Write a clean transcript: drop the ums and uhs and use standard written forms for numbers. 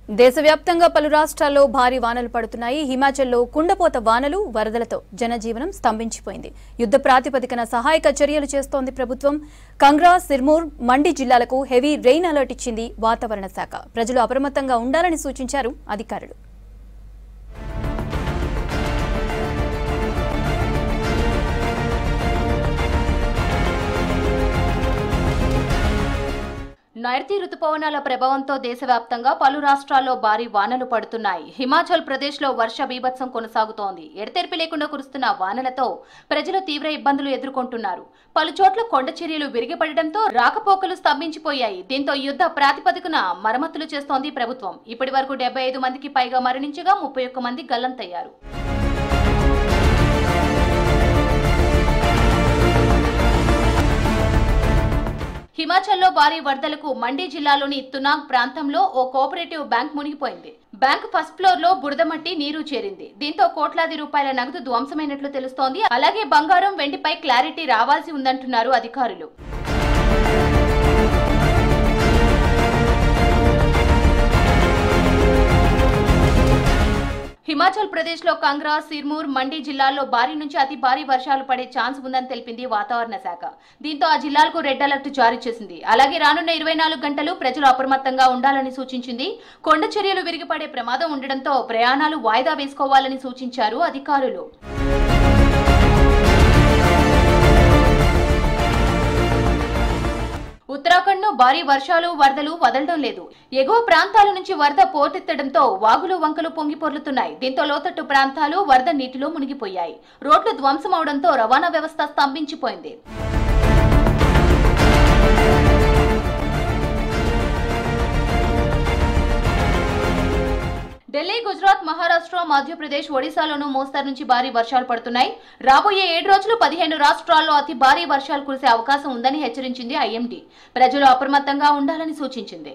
దేశవ్యాప్తంగా పలు రాష్ట్రాల్లో భారీ వానలు పడుతున్నాయి. హిమాచల్లో కుండపోత వానలు, వరదలతో జనజీవనం స్తంభించిపోయింది. యుద్ధ ప్రాతిపదికన సహాయక చర్యలు చేస్తోంది ప్రభుత్వం. కంగ్రా, సిర్మూర్, మండి జిల్లాలకు హెవీ రెయిన్ అలర్ట్ ఇచ్చింది వాతావరణ శాఖ. ప్రజలు అప్రమత్తంగా ఉండాలని సూచించారు అధికారులు. నైరుతి రుతుపవనాల ప్రభావంతో దేశవ్యాప్తంగా పలు రాష్ట్రాల్లో భారీ వానలు పడుతున్నాయి. హిమాచల్ ప్రదేశ్లో వర్ష బీభత్సం కొనసాగుతోంది. ఎడతెరిపి లేకుండా కురుస్తున్న వానలతో ప్రజలు తీవ్ర ఇబ్బందులు ఎదుర్కొంటున్నారు. పలు చోట్ల కొండ చర్యలు విరిగిపడడంతో రాకపోకలు స్తంభించిపోయాయి. దీంతో యుద్ధ ప్రాతిపదికన మరమ్మతులు చేస్తోంది ప్రభుత్వం. ఇప్పటి వరకు 75 మందికి పైగా మరణించగా 31 మంది గల్లంతయ్యారు. హిమాచల్లో భారీ వరదలకు మండి జిల్లాలోని తునాగ్ ప్రాంతంలో ఓ కోఆపరేటివ్ బ్యాంక్ మునిగిపోయింది. బ్యాంక్ ఫస్ట్ ఫ్లోర్ లో బురదమట్టి నీరు చేరింది. దీంతో కోట్లాది రూపాయల నగదు ధ్వంసమైనట్లు తెలుస్తోంది. అలాగే బంగారం, వెండిపై క్లారిటీ రావాల్సి ఉందంటున్నారు అధికారులు. హిమాచల్ ప్రదేశ్ లో కంగ్రా, సిర్మూర్, మండి జిల్లాల్లో భారీ నుంచి అతి భారీ వర్షాలు పడే ఛాన్స్ ఉందని తెలిపింది వాతావరణ శాఖ. దీంతో ఆ జిల్లాలకు రెడ్ అలర్ట్ జారీ చేసింది. అలాగే రానున్న 24 గంటలు ప్రజలు అప్రమత్తంగా ఉండాలని సూచించింది. కొండ చర్యలు విరిగిపడే ప్రమాదం ఉండడంతో ప్రయాణాలు వాయిదా వేసుకోవాలని సూచించారు అధికారులు. ఉత్తరాఖండ్ ను భారీ వర్షాలు, వరదలు వదలడం లేదు. ఎగువ ప్రాంతాల నుంచి వరద పోటెత్తడంతో వాగులు, వంకలు పొంగి పొర్లుతున్నాయి. దీంతో లోతట్టు ప్రాంతాలు వరద నీటిలో మునిగిపోయాయి. రోడ్లు ధ్వంసమవడంతో రవాణా వ్యవస్థ స్తంభించిపోయింది. ఢిల్లీ, గుజరాత్, మహారాష్ట్ర, మధ్యప్రదేశ్, ఒడిశాలోనూ మోస్తరు నుంచి భారీ వర్షాలు పడుతున్నాయి. రాబోయే 7 రోజులు 15 రాష్ట్రాల్లో అతి భారీ వర్షాలు కురిసే అవకాశం ఉందని హెచ్చరించింది ఐఎండీ. ప్రజలు అప్రమత్తంగా ఉండాలని సూచించింది.